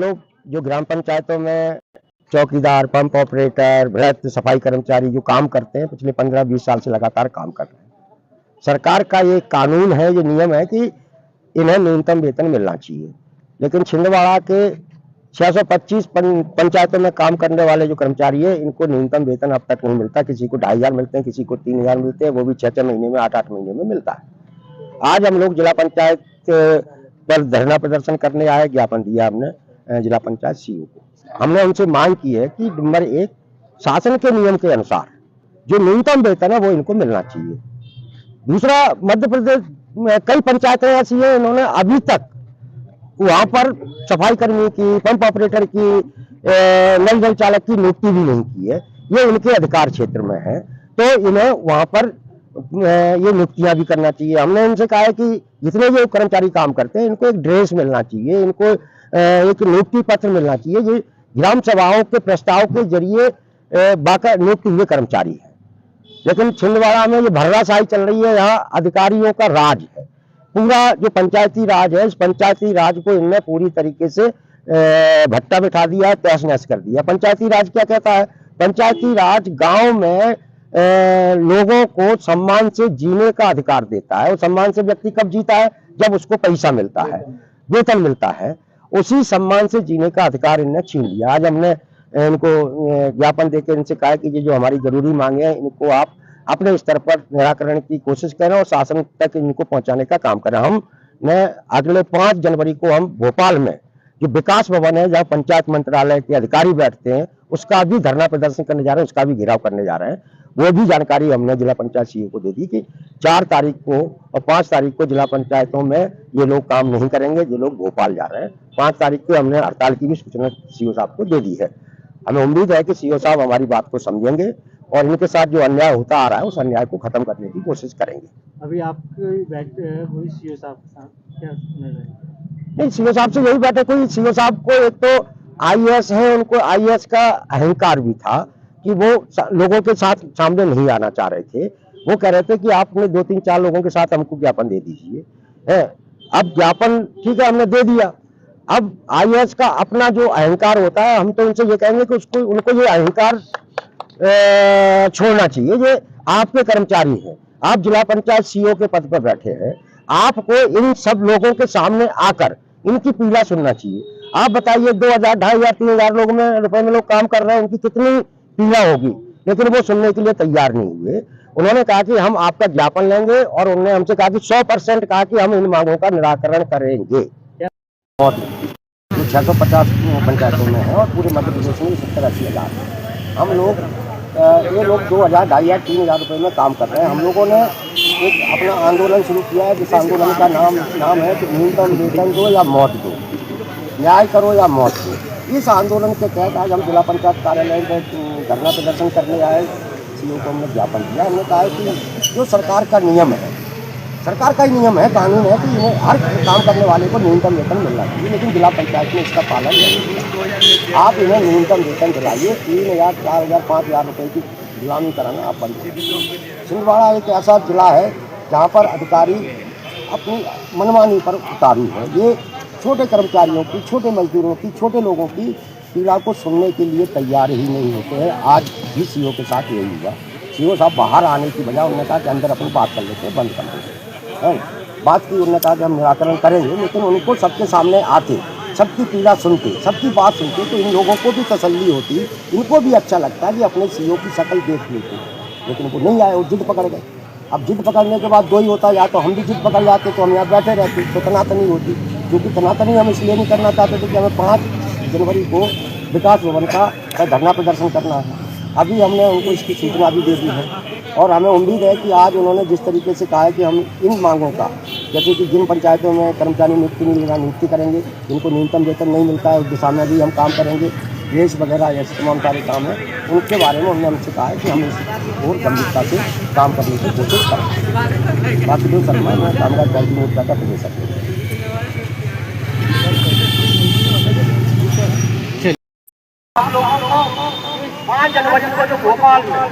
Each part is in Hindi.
लोग जो ग्राम पंचायतों में चौकीदार, पंप ऑपरेटर, वृत्त, सफाई कर्मचारी जो काम करते हैं, पिछले 15-20 साल से लगातार काम कर रहे हैं। सरकार का ये कानून है, ये नियम है कि इन्हें न्यूनतम वेतन मिलना चाहिए, लेकिन छिंदवाड़ा के 625 पंचायतों में काम करने वाले जो कर्मचारी है, इनको न्यूनतम वेतन अब तक नहीं मिलता। किसी को 2500 मिलते हैं, किसी को 3000 मिलते हैं, वो भी 6-6 महीने में, 8-8 महीने में मिलता है। आज हम लोग जिला पंचायत पर धरना प्रदर्शन करने आए, ज्ञापन दिया हमने जिला पंचायत सीईओ को। हमने उनसे मांग की है कि नंबर 1, शासन के नियम के अनुसार जो न्यूनतम वेतन है वो इनको मिलना चाहिए। दूसरा, मध्य प्रदेश में कई पंचायतें ऐसी हैं, इन्होंने अभी तक वहां पर सफाई कर्मी की, पंप ऑपरेटर की, नल जल चालक की नियुक्ति भी नहीं की है। ये इनके अधिकार क्षेत्र में है, तो इन्हें वहां पर ये नियुक्तियां भी करना चाहिए। हमने इनसे कहा है कि जितने भी कर्मचारी काम करते हैं, इनको एक ड्रेस मिलना चाहिए, इनको एक नियुक्ति पत्र मिलना चाहिए। ये ग्राम सभाओं के प्रस्ताव के जरिए बाकायदा नियुक्त हुए कर्मचारी है। लेकिन छिंदवाड़ा में ये भर्राशाही चल रही है, यहाँ अधिकारियों का राज है। पूरा जो पंचायती राज है, इस पंचायती राज को इनने पूरी तरीके से भट्टा बिठा दिया, तहस नहस कर दिया। पंचायती राज क्या कहता है? पंचायती राज गांव में लोगों को सम्मान से जीने का अधिकार देता है। और सम्मान से व्यक्ति कब जीता है? जब उसको पैसा मिलता है, वेतन मिलता है। उसी सम्मान से जीने का अधिकार इनने छीन लिया। आज हमने इनको ज्ञापन देकर इनसे कहा कि ये जो हमारी जरूरी मांगे हैं, इनको आप अपने स्तर पर निराकरण की कोशिश करें और शासन तक इनको पहुंचाने का काम करें। हम ने अगले 5 जनवरी को हम भोपाल में जो विकास भवन है, जहां पंचायत मंत्रालय के अधिकारी बैठते हैं, उसका भी धरना प्रदर्शन करने जा रहे हैं, उसका भी घेराव करने जा रहे हैं। वो भी जानकारी हमने जिला पंचायत सीईओ को दे दी कि 4 तारीख को और 5 तारीख को जिला पंचायतों में ये लोग काम नहीं करेंगे, ये लोग भोपाल जा रहे हैं। 5 तारीख को हमने हड़ताल की भी सूचना सीईओ साहब को दे दी है। हमें उम्मीद है कि सीईओ साहब हमारी बात को समझेंगे और इनके साथ जो अन्याय होता आ रहा है, उस अन्याय को खत्म करने की कोशिश करेंगे। अभी आपकी बैठक हुई सीईओ साहब के साथ, क्या नहीं, सीईओ साहब से यही बैठक हुई। सीईओ साहब को एक तो आईएएस है, उनको आईएएस का अहंकार भी था कि वो लोगों के साथ सामने नहीं आना चाह रहे थे। वो कह रहे थे कि आपने 2-3-4 लोगों के साथ हमको ज्ञापन दे दीजिए है। अब ज्ञापन ठीक है, हमने दे दिया। अब आईएएस का अपना जो अहंकार होता है, हम तो उनसे ये कहेंगे कि उनको ये अहंकार छोड़ना चाहिए। ये आपके कर्मचारी हैं, आप जिला पंचायत सीईओ के पद पर बैठे हैं, आपको इन सब लोगों के सामने आकर इनकी पीड़ा सुनना चाहिए। आप बताइए, 2000, 2500, 3000 रुपए में लोग काम कर रहे हैं, उनकी कितनी पीड़ा होगी, लेकिन वो सुनने के लिए तैयार नहीं हुए। उन्होंने कहा कि हम आपका ज्ञापन लेंगे और उन्होंने हमसे कहा कि 100% कहा कि हम इन मांगों का निराकरण करेंगे। 650 पंचायतों में है और पूरे मध्य प्रदेश में 70-80 हज़ार। हम लोग ये लोग 2000, 2500, 3000 रुपये में काम कर रहे हैं। हम लोगों ने एक अपना आंदोलन शुरू किया है, जिस आंदोलन का नाम है कि न्यूनतम वेतन दो या मौत दो, न्याय करो या मौत दो। इस आंदोलन के तहत आज हम जिला पंचायत कार्यालय में धरना प्रदर्शन करने आए। सीईओ को हमने ज्ञापन दिया। हमने कहा है कि जो सरकार का नियम है, सरकार का ही नियम है, कानून है कि इन्हें हर काम करने वाले को न्यूनतम वेतन मिलना चाहिए, लेकिन जिला पंचायत में इसका पालन नहीं किया। आप इन्हें न्यूनतम वेतन दिलाइए। 3000, 4000, 5000 रुपये की गुलामी कराना आप बंद करिए। छिंदवाड़ा एक ऐसा जिला है जहाँ पर अधिकारी अपनी मनमानी पर उतारू है। ये छोटे कर्मचारियों की, छोटे मजदूरों की, छोटे लोगों की पीड़ा को सुनने के लिए तैयार ही नहीं होते हैं। आज भी सीईओ के साथ यही हुआ। सीईओ साहब बाहर आने की बजाय उन्होंने कहा कि अंदर अपनी बात कर लेते हैं, बंद कर देते हैं। बात की, उन्होंने कहा कि हम निराकरण करेंगे, लेकिन उनको सबके सामने आते, सबकी पीड़ा सुनते, सबकी बात सुनते, तो इन लोगों को भी तसल्ली होती, इनको भी अच्छा लगता है कि अपने सीईओ की शक्ल देख लेते। लेकिन वो नहीं आए, वो जिद पकड़ गए। अब जिद पकड़ने के बाद 2 ही होता, या तो हम भी जिद पकड़ जाते तो हम यहाँ बैठे रहते, तो तनातनी होती। क्योंकि तनातनी हम इसलिए नहीं करना चाहते थे कि हमें 5 जनवरी को विकास भवन का धरना प्रदर्शन करना है। अभी हमने उनको इसकी सूचना भी दे दी है और हमें उम्मीद है कि आज उन्होंने जिस तरीके से कहा है कि हम इन मांगों का, जैसे कि जिन पंचायतों में कर्मचारी नियुक्ति नहीं मिला, नियुक्ति करेंगे, जिनको न्यूनतम वेतन नहीं मिलता है, उस दिशा में भी हम काम करेंगे। रेस वगैरह ऐसे तमाम सारे काम हैं, उनके बारे में उन्होंने हमसे कहा है कि हम इस और गंभीरता से काम करने की कोशिश करेंगे। बाकी जो शर्मा मैं कामगार क्रांति मोर्चा का प्रदेश अध्यक्ष। हम लोगों को 5 जनवरी को जो भोपाल में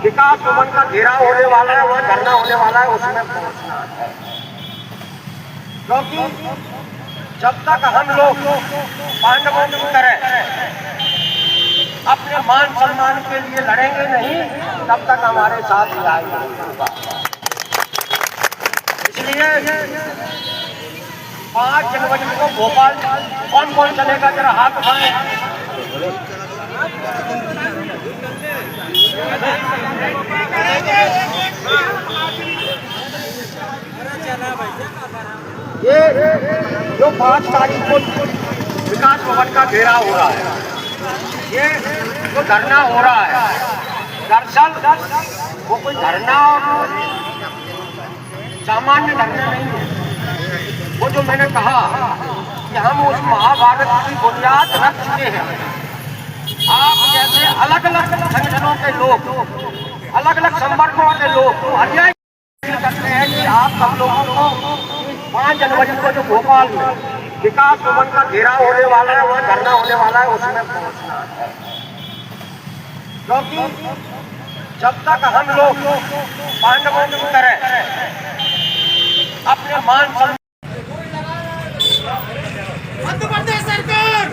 विकास भवन का घेराव होने वाला है, वह धरना होने वाला है, उसमें पहुंचना है। क्योंकि जब तक हम लोग पांडवों की तरह अपने मान सम्मान के लिए लड़ेंगे नहीं, तब तक हमारे साथ न्याय नहीं होगा। इसलिए 5 जनवरी को भोपाल कौन कौन चलेगा, जरा हाथ उठाएं। ये जो 5 तारीख को विकास भवन का घेराव हो रहा है, ये जो धरना हो रहा है, दरअसल वो कोई धरना और सामान्य धरना नहीं है। वो जो मैंने कहा कि हम उस महाभारत की बुनियाद रख चुके हैं। आप जैसे अलग अलग संगठनों के लोग, अलग अलग संवर्गों के लोग अन्याय करते हैं कि आप सब लोगों को 5 जनवरी को जो भोपाल में विकास भवन का घेराव होने वाला है, वहाँ धरना होने वाला है, उसमें पहुंचना है। क्योंकि जब तक हम लोग पांडवों की तरह अपने मान सम्मान मध्य प्रदेश सरकार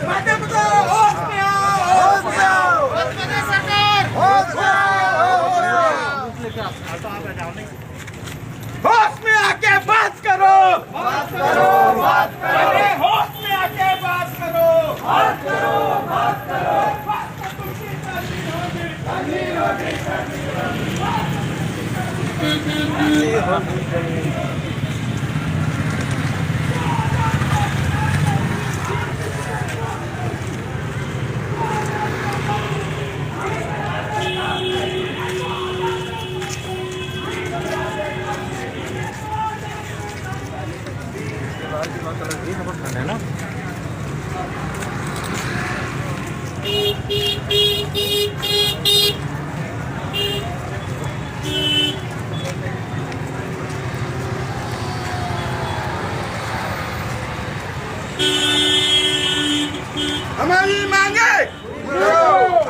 मध्य प्रदेश होश में आओ, मध्य प्रदेश सरकार होश में आके बात करो, बात करो, बात करो, होश में आके बात करो, बात करो, बात करो,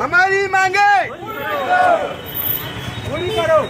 हमारी मांगे पूरी करो।